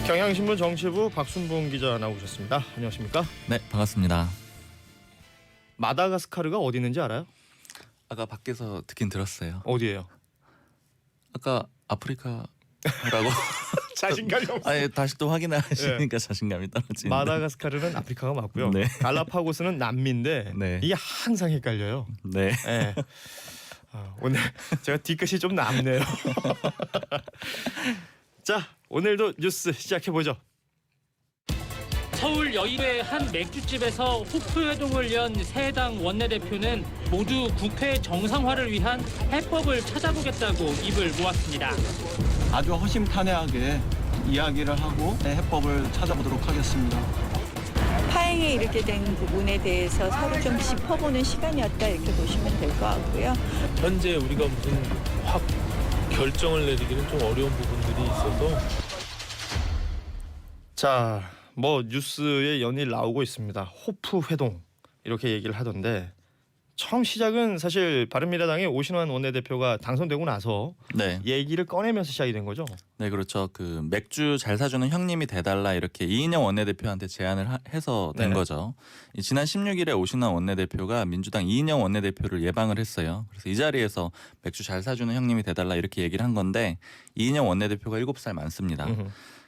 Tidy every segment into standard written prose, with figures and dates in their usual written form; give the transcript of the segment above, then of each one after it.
경향신문 정치부 박순봉 기자 나오셨습니다. 안녕하십니까? 네, 반갑습니다. 마다가스카르가 어디 있는지 알아요? 아까 밖에서 듣긴 들었어요. 어디예요? 아까 아프리카라고 자신감이 없어. 아예 다시 또 확인하시니까 자신감이 떨어지는데. 마다가스카르는 아프리카가 맞고요. 네. 갈라파고스는 남미인데 네. 이게 항상 헷갈려요. 네. 네. 오늘 제가 뒤끝이 좀 남네요. 자, 오늘도 뉴스 시작해 보죠. 서울 여의도의 한 맥주집에서 호프회동을 연 새 당 원내대표는 모두 국회 정상화를 위한 해법을 찾아보겠다고 입을 모았습니다. 아주 허심탄회하게 이야기를 하고 해법을 찾아보도록 하겠습니다. 파행에 이르게 된 부분에 대해서 서로 좀 짚어보는 시간이었다 이렇게 보시면 될 것 같고요. 현재 우리가 무슨 확 결정을 내리기는 좀 어려운 부분들이 있어서 자, 뭐 뉴스에 연일 나오고 있습니다. 호프 회동 이렇게 얘기를 하던데 처음 시작은 사실 바른미래당의 오신환 원내대표가 당선되고 나서 네. 얘기를 꺼내면서 시작이 된 거죠. 네, 그렇죠. 그 맥주 잘 사주는 형님이 돼달라 이렇게 이인영 원내대표한테 제안을 해서 된 네. 거죠. 지난 16일에 오신환 원내대표가 민주당 이인영 원내대표를 예방을 했어요. 그래서 이 자리에서 맥주 잘 사주는 형님이 돼달라 이렇게 얘기를 한 건데 이인영 원내대표가 7살 많습니다.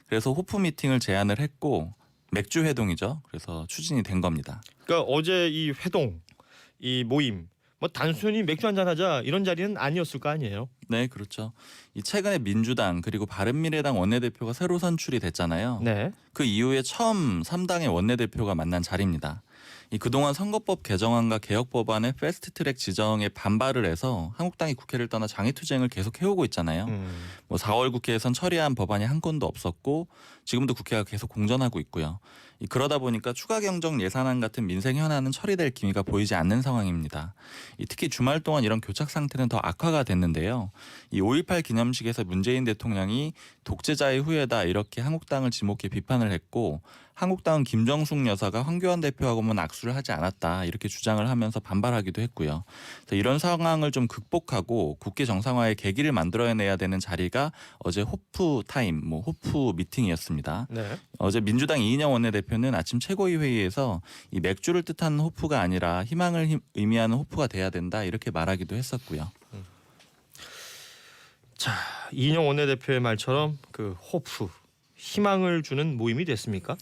그래서 호프 미팅을 제안을 했고 맥주 회동이죠. 그래서 추진이 된 겁니다. 그러니까 어제 이 회동, 이 모임, 뭐 단순히 맥주 한잔 하자 이런 자리는 아니었을 거 아니에요. 네, 그렇죠. 이 최근에 민주당 그리고 바른미래당 원내대표가 새로 선출이 됐잖아요. 네. 그 이후에 처음 3당의 원내대표가 만난 자리입니다. 이 그동안 선거법 개정안과 개혁법안의 패스트트랙 지정에 반발을 해서 한국당이 국회를 떠나 장애투쟁을 계속 해오고 있잖아요. 뭐 4월 국회에선 처리한 법안이 한 건도 없었고 지금도 국회가 계속 공전하고 있고요. 그러다 보니까 추가 경정 예산안 같은 민생 현안은 처리될 기미가 보이지 않는 상황입니다. 특히 주말 동안 이런 교착 상태는 더 악화가 됐는데요. 이 5.18 기념식에서 문재인 대통령이 독재자의 후예다 이렇게 한국당을 지목해 비판을 했고 한국당은 김정숙 여사가 황교안 대표하고만 악수를 하지 않았다 이렇게 주장을 하면서 반발하기도 했고요. 그래서 이런 상황을 좀 극복하고 국회 정상화의 계기를 만들어내야 되는 자리가 어제 호프 타임, 호프 미팅이었습니다. 네. 어제 민주당 이인영 원내대표는 아침 최고위 회의에서 이 맥주를 뜻하는 호프가 아니라 희망을 의미하는 호프가 돼야 된다 이렇게 말하기도 했었고요. 자, 이인영 원내대표의 말처럼 그 호프, 희망을 주는 모임이 됐습니까?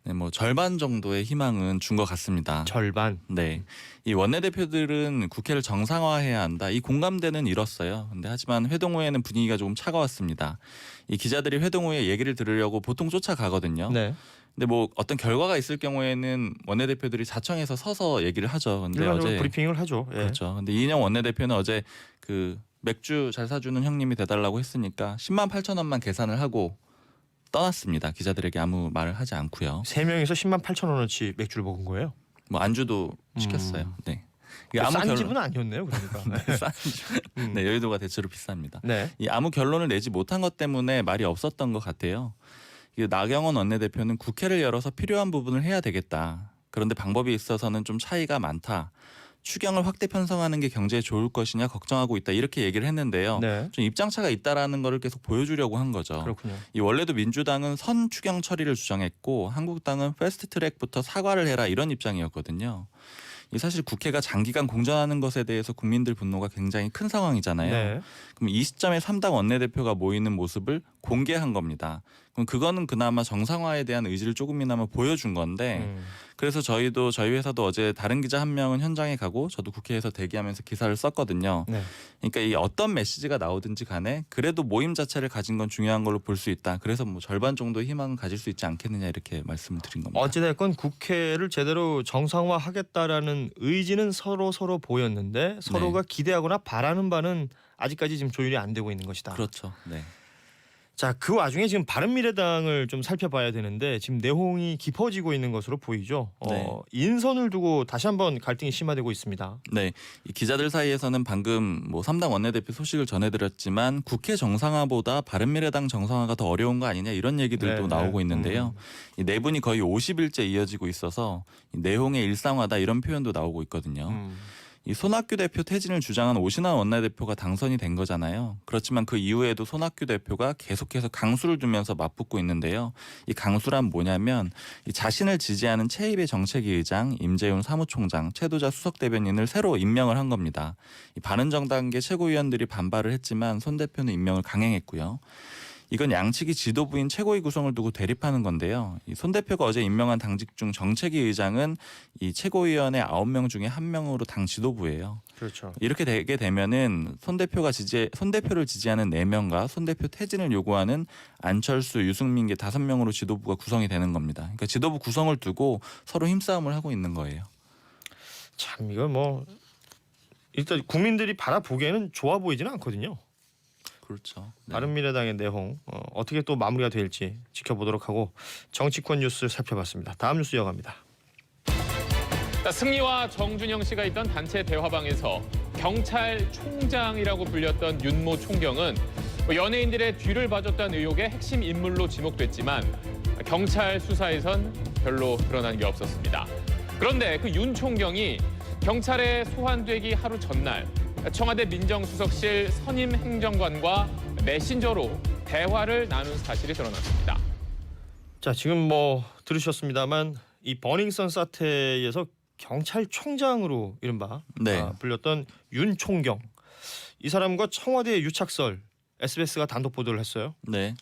네, 뭐 절반 정도의 희망은 준 것 같습니다. 절반. 네, 이 원내대표들은 국회를 정상화해야 한다. 이 공감대는 이뤘어요. 근데 하지만 회동 후에는 분위기가 조금 차가웠습니다. 이 기자들이 회동 후에 얘기를 들으려고 보통 쫓아가거든요. 네. 근데 뭐 어떤 결과가 있을 경우에는 원내대표들이 자청해서 서서 얘기를 하죠. 근데 일반적으로 어제 브리핑을 하죠. 예. 그렇죠. 근데 이인영 원내대표는 어제 그 맥주 잘 사주는 형님이 돼달라고 했으니까 10만 8천 원만 계산을 하고 떠났습니다. 기자들에게 아무 말을 하지 않고요. 3명이서 10만 8천 원어치 맥주를 먹은 거예요. 뭐 안주도 시켰어요. 네. 이게 싼 결론- 집은 아니었네요. 그러니까. 네, 싼 집. 네, 여의도가 대체로 비쌉니다. 네. 이 아무 결론을 내지 못한 것 때문에 말이 없었던 것 같아요. 나경원 원내대표는 국회를 열어서 필요한 부분을 해야 되겠다. 그런데 방법이 있어서는 좀 차이가 많다. 추경을 확대 편성하는 게 경제에 좋을 것이냐 걱정하고 있다. 이렇게 얘기를 했는데요. 네. 좀 입장차가 있다라는 거를 계속 보여주려고 한 거죠. 그렇군요. 이 원래도 민주당은 선 추경 처리를 주장했고 한국당은 패스트트랙부터 사과를 해라 이런 입장이었거든요. 이 사실 국회가 장기간 공전하는 것에 대해서 국민들 분노가 굉장히 큰 상황이잖아요. 네. 그럼 이 시점에 3당 원내대표가 모이는 모습을 공개한 겁니다. 그럼 그거는 그나마 정상화에 대한 의지를 조금이나마 보여준 건데 그래서 저희 회사도 어제 다른 기자 한 명은 현장에 가고 저도 국회에서 대기하면서 기사를 썼거든요. 네. 그러니까 이 어떤 메시지가 나오든지 간에 그래도 모임 자체를 가진 건 중요한 걸로 볼 수 있다. 그래서 뭐 절반 정도의 희망은 가질 수 있지 않겠느냐 이렇게 말씀을 드린 겁니다. 어찌됐건 국회를 제대로 정상화하겠다라는 의지는 서로 보였는데 서로가 기대하거나 바라는 바는 아직까지 지금 조율이 안 되고 있는 것이다. 그렇죠. 네. 자, 그 와중에 지금 바른미래당을 좀 살펴봐야 되는데 지금 내홍이 깊어지고 있는 것으로 보이죠. 네. 인선을 두고 다시 한번 갈등이 심화되고 있습니다. 네, 이 기자들 사이에서는 방금 뭐 3당 원내대표 소식을 전해드렸지만 국회 정상화보다 바른미래당 정상화가 더 어려운 거 아니냐 이런 얘기들도 네, 나오고 네. 있는데요. 이 네 분이 거의 50일째 이어지고 있어서 이 내홍의 일상화다 이런 표현도 나오고 있거든요. 이 손학규 대표 퇴진을 주장한 오신환 원내대표가 당선이 된 거잖아요. 그렇지만 그 이후에도 손학규 대표가 계속해서 강수를 두면서 맞붙고 있는데요. 이 강수란 뭐냐면 이 자신을 지지하는 최입의 정책위 의장, 임재윤 사무총장, 최도자 수석 대변인을 새로 임명을 한 겁니다. 이 바른정당계 최고위원들이 반발을 했지만 손 대표는 임명을 강행했고요. 이건 양측이 지도부인 최고위 구성을 두고 대립하는 건데요. 이 손 대표가 어제 임명한 당직 중 정책위 의장은 이 최고위원의 9명 중에 1명으로 당 지도부예요. 그렇죠. 이렇게 되게 되면은 손 대표를 지지하는 4명과 손 대표 퇴진을 요구하는 안철수, 유승민계 5명으로 지도부가 구성이 되는 겁니다. 그러니까 지도부 구성을 두고 서로 힘싸움을 하고 있는 거예요. 참 이거 뭐 일단 국민들이 바라보기에는 좋아 보이지는 않거든요. 그렇죠. 네. 바른미래당의 내홍 어떻게 또 마무리가 될지 지켜보도록 하고 정치권 뉴스 살펴봤습니다. 다음 뉴스 이어갑니다. 승리와 정준영 씨가 있던 단체 대화방에서 경찰총장이라고 불렸던 윤모 총경은 연예인들의 뒤를 봐줬다는 의혹의 핵심 인물로 지목됐지만 경찰 수사에선 별로 드러난 게 없었습니다. 그런데 그 윤 총경이 경찰에 소환되기 하루 전날 청와대 민정수석실 선임 행정관과 메신저로 대화를 나눈 사실이 드러났습니다. 자, 지금 뭐 들으셨습니다만 이 버닝썬 사태에서 경찰총장으로 이른바 네. 불렸던 윤 총경, 이 사람과 청와대 유착설 SBS가 단독 보도를 했어요. 네.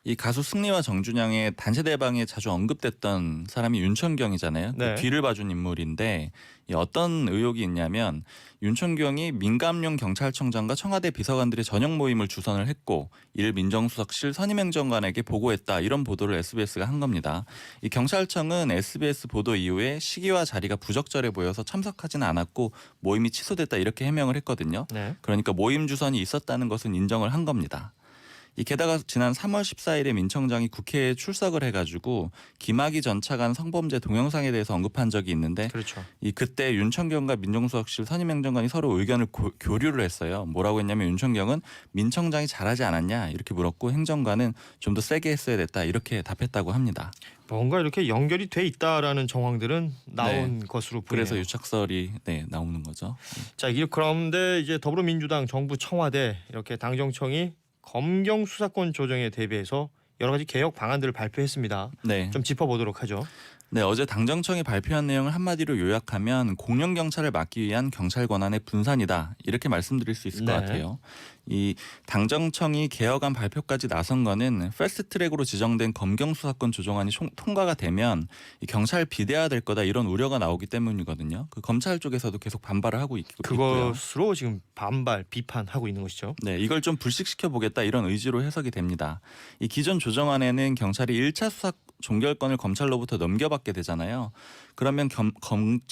이 가수 승리와 정준영의 단체 대방에 자주 언급됐던 사람이 윤총경이잖아요. 네. 그 뒤를 봐준 인물인데 이 어떤 의혹이 있냐면 윤총경이 민감용 경찰청장과 청와대 비서관들의 저녁 모임을 주선을 했고 이를 민정수석실 선임행정관에게 보고했다, 이런 보도를 SBS가 한 겁니다. 이 경찰청은 SBS 보도 이후에 시기와 자리가 부적절해 보여서 참석하지는 않았고 모임이 취소됐다, 이렇게 해명을 했거든요. 네. 그러니까 모임 주선이 있었다는 것은 인정을 한 겁니다. 게다가 지난 3월 14일에 민청장이 국회에 출석을 해가지고 김학의 전 차관 성범죄 동영상에 대해서 언급한 적이 있는데 그렇죠. 그때 윤청경과 민정수석실 선임행정관이 서로 의견을 교류를 했어요. 뭐라고 했냐면 윤청경은 민청장이 잘하지 않았냐 이렇게 물었고 행정관은 좀 더 세게 했어야 됐다, 이렇게 답했다고 합니다. 뭔가 이렇게 연결이 돼 있다라는 정황들은 나온 네. 것으로 보이네요. 그래서 유착설이 나오는 거죠. 자, 이게 그런데 이제 더불어민주당 정부 청와대 이렇게 당정청이 검경 수사권 조정에 대비해서 여러 가지 개혁 방안들을 발표했습니다. 네. 좀 짚어보도록 하죠. 네, 어제 당정청이 발표한 내용을 한마디로 요약하면 공영 경찰을 막기 위한 경찰 권한의 분산이다, 이렇게 말씀드릴 수 있을 것 네. 같아요. 이 당정청이 개혁안 발표까지 나선 거는 패스트트랙으로 지정된 검경 수사권 조정안이 통과가 되면 이 경찰 비대화될 거다, 이런 우려가 나오기 때문이거든요. 그 검찰 쪽에서도 계속 반발을 하고 있고요. 그것으로 지금 반발, 비판하고 있는 것이죠. 네, 이걸 좀 불식시켜 보겠다, 이런 의지로 해석이 됩니다. 이 기존 조정안에는 경찰이 1차 수사 종결권을 검찰로부터 넘겨받게 되잖아요. 그러면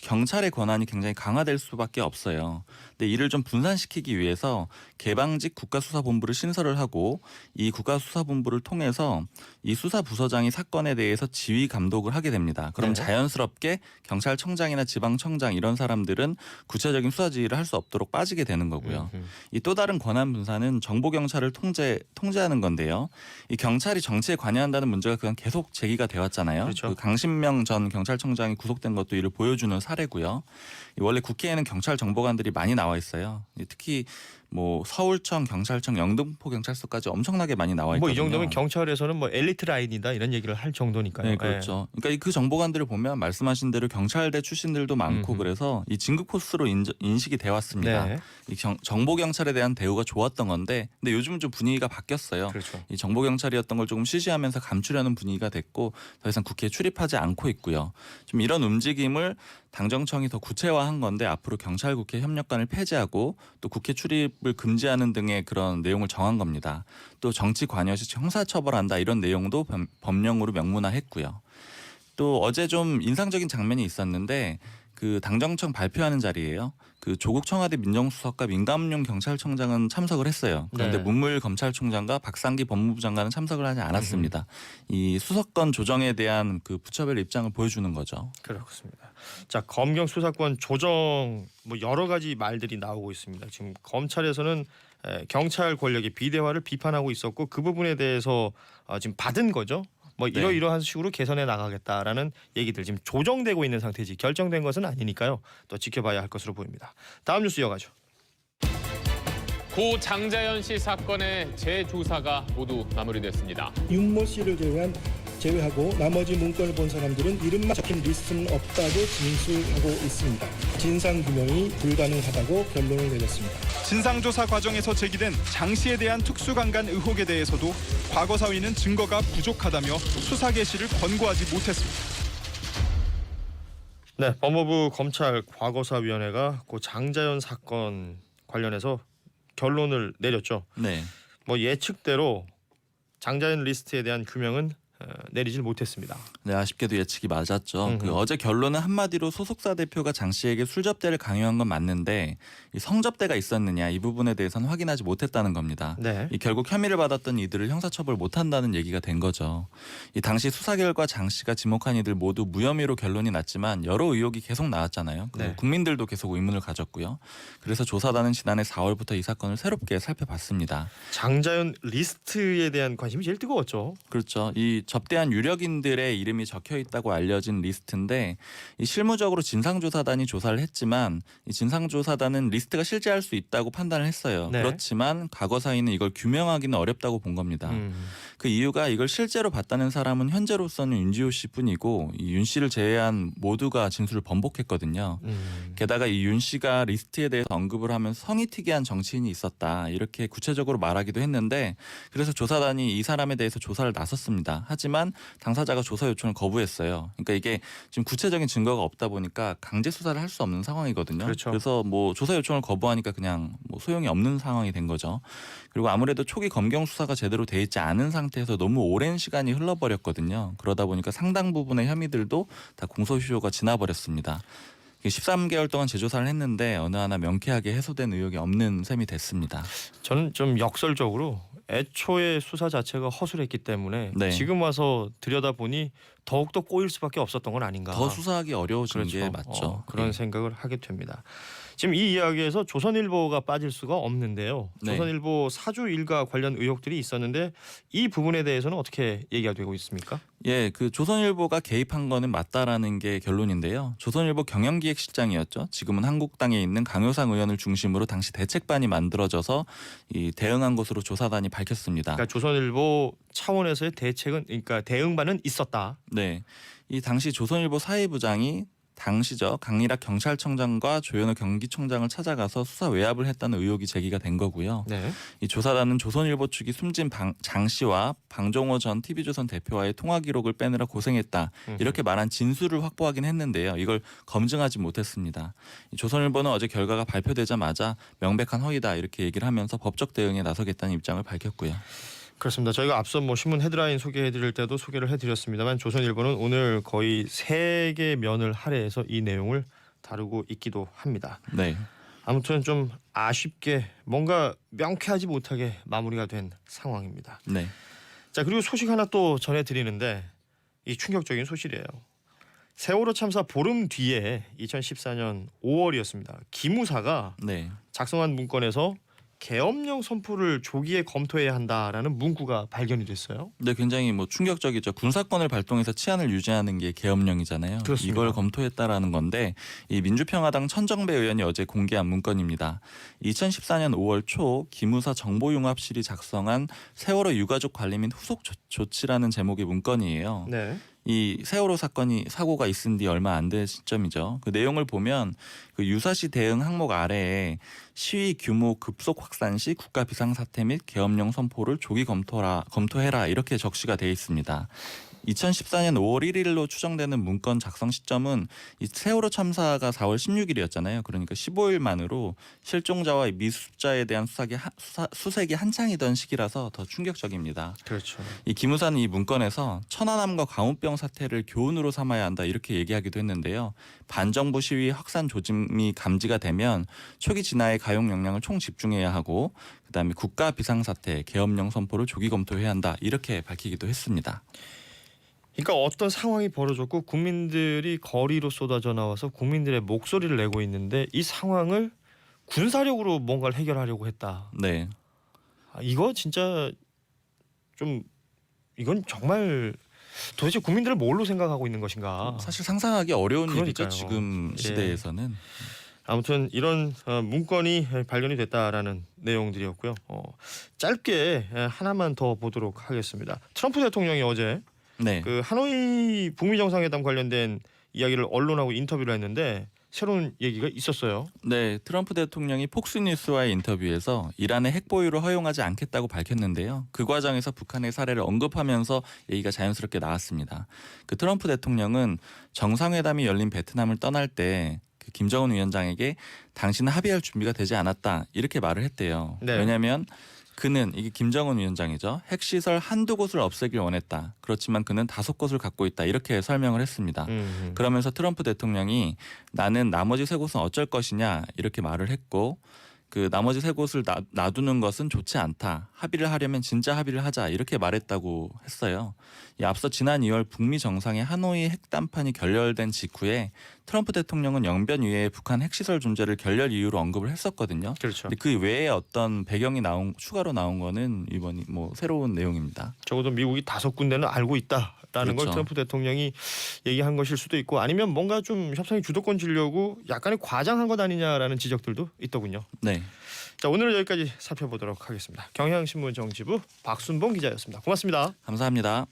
경찰의 권한이 굉장히 강화될 수밖에 없어요. 근데 이를 좀 분산시키기 위해서 개방직 국가수사본부를 신설을 하고 이 국가수사본부를 통해서 이 수사부서장이 사건에 대해서 지휘 감독을 하게 됩니다. 그럼 네. 자연스럽게 경찰청장이나 지방청장 이런 사람들은 구체적인 수사 지휘를 할 수 없도록 빠지게 되는 거고요. 이 또 다른 권한 분산은 정보경찰을 통제하는 건데요. 이 경찰이 정치에 관여한다는 문제가 그간 계속 제기가 되었잖아요. 그렇죠. 그 강신명 전 경찰청장이 구속된 것도 이를 보여주는 사례고요. 원래 국회에는 경찰 정보관들이 많이 나와 있어요. 특히 뭐 서울청, 경찰청, 영등포 경찰서까지 엄청나게 많이 나와 있거든요. 뭐 이 정도면 경찰에서는 뭐 엘리트 라인이다, 이런 얘기를 할 정도니까요. 네, 그렇죠. 그러니까 그 정보관들을 보면 말씀하신 대로 경찰대 출신들도 많고 그래서 이 진급 코스로 인식이 돼 왔습니다. 네. 이 정보 경찰에 대한 대우가 좋았던 건데, 근데 요즘은 좀 분위기가 바뀌었어요. 그렇죠. 이 정보 경찰이었던 걸 조금 시시하면서 감추려는 분위기가 됐고 더 이상 국회에 출입하지 않고 있고요. 좀 이런 움직임을 당정청이 더 구체화한 건데 앞으로 경찰국회 협력관을 폐지하고 또 국회 출입을 금지하는 등의 그런 내용을 정한 겁니다. 또 정치 관여 시 형사처벌한다, 이런 내용도 법령으로 명문화했고요. 또 어제 좀 인상적인 장면이 있었는데 그 당정청 발표하는 자리예요. 그 조국 청와대 민정수석과 민감용 경찰청장은 참석을 했어요. 그런데 네. 문무일 검찰총장과 박상기 법무부 장관은 참석을 하지 않았습니다. 이 수사권 조정에 대한 그 부처별 입장을 보여주는 거죠. 그렇습니다. 자, 검경 수사권 조정 뭐 여러 가지 말들이 나오고 있습니다. 지금 검찰에서는 경찰 권력의 비대화를 비판하고 있었고 그 부분에 대해서 지금 받은 거죠. 뭐 네. 이러이러한 식으로 개선해 나가겠다라는 얘기들 지금 조정되고 있는 상태지 결정된 것은 아니니까요. 또 지켜봐야 할 것으로 보입니다. 다음 뉴스 이어가죠. 고 장자연 씨 사건의 재조사가 모두 마무리됐습니다. 윤모 씨를 제외하고 나머지 문건을 본 사람들은 이름만 적힌 리스트는 없다고 진술하고 있습니다. 진상규명이 불가능하다고 결론을 내렸습니다. 진상조사 과정에서 제기된 장 씨에 대한 특수강간 의혹에 대해서도 과거 사위는 증거가 부족하다며 수사 개시를 권고하지 못했습니다. 네, 법무부 검찰 과거사위원회가 고 장자연 사건 관련해서 결론을 내렸죠. 네. 뭐 예측대로 장자연 리스트에 대한 규명은 내리질 못했습니다. 네, 아쉽게도 예측이 맞았죠. 음흠. 어제 결론은 한마디로 소속사 대표가 장 씨에게 술접대를 강요한 건 맞는데 이 성접대가 있었느냐 이 부분에 대해서는 확인하지 못했다는 겁니다. 네. 이 결국 혐의를 받았던 이들을 형사처벌 못한다는 얘기가 된 거죠. 이 당시 수사 결과 장 씨가 지목한 이들 모두 무혐의로 결론이 났지만 여러 의혹이 계속 나왔잖아요. 그리고 네. 국민들도 계속 의문을 가졌고요. 그래서 조사단은 지난해 4월부터 이 사건을 새롭게 살펴봤습니다. 장자연 리스트에 대한 관심이 제일 뜨거웠죠. 그렇죠. 이 접대한 유력인들의 이름이 적혀 있다고 알려진 리스트인데 이 실무적으로 진상조사단이 조사를 했지만 이 진상조사단은 리스트가 실재할 수 있다고 판단을 했어요. 네. 그렇지만 과거 사위는 이걸 규명하기는 어렵다고 본 겁니다. 그 이유가 이걸 실제로 봤다는 사람은 현재로서는 윤지호 씨뿐이고 이 윤 씨를 제외한 모두가 진술을 번복했거든요. 게다가 이 윤 씨가 리스트에 대해서 언급을 하면서 성이 특이한 정치인이 있었다 이렇게 구체적으로 말하기도 했는데 그래서 조사단이 이 사람에 대해서 조사를 나섰습니다. 하지만 당사자가 조사 요청을 거부했어요. 그러니까 이게 지금 구체적인 증거가 없다 보니까 강제 수사를 할 수 없는 상황이거든요. 그렇죠. 그래서 뭐 조사 요청을 거부하니까 그냥 뭐 소용이 없는 상황이 된 거죠. 그리고 아무래도 초기 검경 수사가 제대로 돼 있지 않은 상태에서 너무 오랜 시간이 흘러버렸거든요. 그러다 보니까 상당 부분의 혐의들도 다 공소시효가 지나버렸습니다. 13개월 동안 재조사를 했는데 어느 하나 명쾌하게 해소된 의혹이 없는 셈이 됐습니다. 저는 좀 역설적으로 애초에 수사 자체가 허술했기 때문에 네. 지금 와서 들여다보니 더욱더 꼬일 수밖에 없었던 건 아닌가. 더 수사하기 어려워진 그렇죠. 게 맞죠. 그런 네. 생각을 하게 됩니다. 지금 이 이야기에서 조선일보가 빠질 수가 없는데요. 네. 조선일보 사주 일가 관련 의혹들이 있었는데 이 부분에 대해서는 어떻게 얘기가 되고 있습니까? 예, 그 조선일보가 개입한 거는 맞다라는 게 결론인데요. 조선일보 경영기획실장이었죠. 지금은 한국당에 있는 강효상 의원을 중심으로 당시 대책반이 만들어져서 이 대응한 것으로 조사단이 밝혔습니다. 그러니까 조선일보 차원에서의 대책은 그러니까 대응반은 있었다. 네, 이 당시 조선일보 사회부장이 당시죠 강일학 경찰청장과 조현호 경기총장을 찾아가서 수사 외압을 했다는 의혹이 제기가 된 거고요. 네. 이 조사단은 조선일보 측이 숨진 장 씨와 방종호 전 TV조선 대표와의 통화 기록을 빼느라 고생했다 이렇게 말한 진술을 확보하긴 했는데요. 이걸 검증하지 못했습니다. 이 조선일보는 어제 결과가 발표되자마자 명백한 허위다 이렇게 얘기를 하면서 법적 대응에 나서겠다는 입장을 밝혔고요. 그렇습니다. 저희가 앞서 뭐 신문 헤드라인 소개해드릴 때도 소개를 해드렸습니다만 조선일보는 오늘 거의 3개 면을 할애해서 이 내용을 다루고 있기도 합니다. 네. 아무튼 좀 아쉽게 뭔가 명쾌하지 못하게 마무리가 된 상황입니다. 네. 자, 그리고 소식 하나 또 전해드리는데 이 충격적인 소식이에요. 세월호 참사 보름 뒤에 2014년 5월이었습니다. 기무사가 네. 작성한 문건에서 계엄령 선포를 조기에 검토해야 한다라는 문구가 발견이 됐어요. 네, 굉장히 뭐 충격적이죠. 군사권을 발동해서 치안을 유지하는 게 계엄령이잖아요. 그렇습니다. 이걸 검토했다라는 건데 이 민주평화당 천정배 의원이 어제 공개한 문건입니다. 2014년 5월 초 기무사 정보융합실이 작성한 세월호 유가족 관리 및 후속 조치라는 제목의 문건이에요. 네. 이 세월호 사고가 있은 뒤 얼마 안 된 시점이죠. 그 내용을 보면 그 유사시 대응 항목 아래에 시위 규모 급속 확산 시 국가 비상사태 및 계엄령 선포를 조기 검토해라 이렇게 적시가 되어 있습니다. 2014년 5월 1일로 추정되는 문건 작성 시점은 이 세월호 참사가 4월 16일이었잖아요. 그러니까 15일 만으로 실종자와 미수자에 대한 수색이 한창이던 시기라서 더 충격적입니다. 그렇죠. 이 기무사는 이 문건에서 천안함과 광우병 사태를 교훈으로 삼아야 한다 이렇게 얘기하기도 했는데요. 반정부 시위 확산 조짐이 감지가 되면 초기 진화의 가용 역량을 총 집중해야 하고 그다음에 국가 비상사태 계엄령 선포를 조기 검토해야 한다 이렇게 밝히기도 했습니다. 그러니까 어떤 상황이 벌어졌고 국민들이 거리로 쏟아져 나와서 국민들의 목소리를 내고 있는데 이 상황을 군사력으로 뭔가를 해결하려고 했다. 네. 이거 진짜 좀 이건 정말 도대체 국민들을 뭘로 생각하고 있는 것인가? 사실 상상하기 어려운 그러니까요. 일이죠. 지금 예. 시대에서는. 아무튼 이런 문건이 발견이 됐다라는 내용들이었고요. 짧게 하나만 더 보도록 하겠습니다. 트럼프 대통령이 어제 네. 그 하노이 북미 정상회담 관련된 이야기를 언론하고 인터뷰를 했는데 새로운 얘기가 있었어요. 네, 트럼프 대통령이 폭스뉴스와의 인터뷰에서 이란의 핵 보유를 허용하지 않겠다고 밝혔는데요. 그 과정에서 북한의 사례를 언급하면서 얘기가 자연스럽게 나왔습니다. 그 트럼프 대통령은 정상회담이 열린 베트남을 떠날 때 그 김정은 위원장에게 당신은 합의할 준비가 되지 않았다 이렇게 말을 했대요. 네. 왜냐하면 그는 이게 김정은 위원장이죠. 핵시설 한두 곳을 없애길 원했다. 그렇지만 그는 5곳을 갖고 있다. 이렇게 설명을 했습니다. 그러면서 트럼프 대통령이 나는 나머지 3곳은 어쩔 것이냐 이렇게 말을 했고 그 나머지 3곳을 놔두는 것은 좋지 않다. 합의를 하려면 진짜 합의를 하자 이렇게 말했다고 했어요. 앞서 지난 2월 북미 정상의 하노이 핵담판이 결렬된 직후에 트럼프 대통령은 영변 위에 북한 핵시설 존재를 결렬 이유로 언급을 했었거든요. 그렇죠. 근데 그 외에 어떤 배경이 추가로 나온 거는 이번이 뭐 새로운 내용입니다. 적어도 미국이 5군데는 알고 있다라는 걸 그렇죠. 트럼프 대통령이 얘기한 것일 수도 있고 아니면 뭔가 좀 협상이 주도권 주려고 약간의 과장한 것 아니냐라는 지적들도 있더군요. 네. 자, 오늘은 여기까지 살펴보도록 하겠습니다. 경향신문 정치부 박순봉 기자였습니다. 고맙습니다. 감사합니다.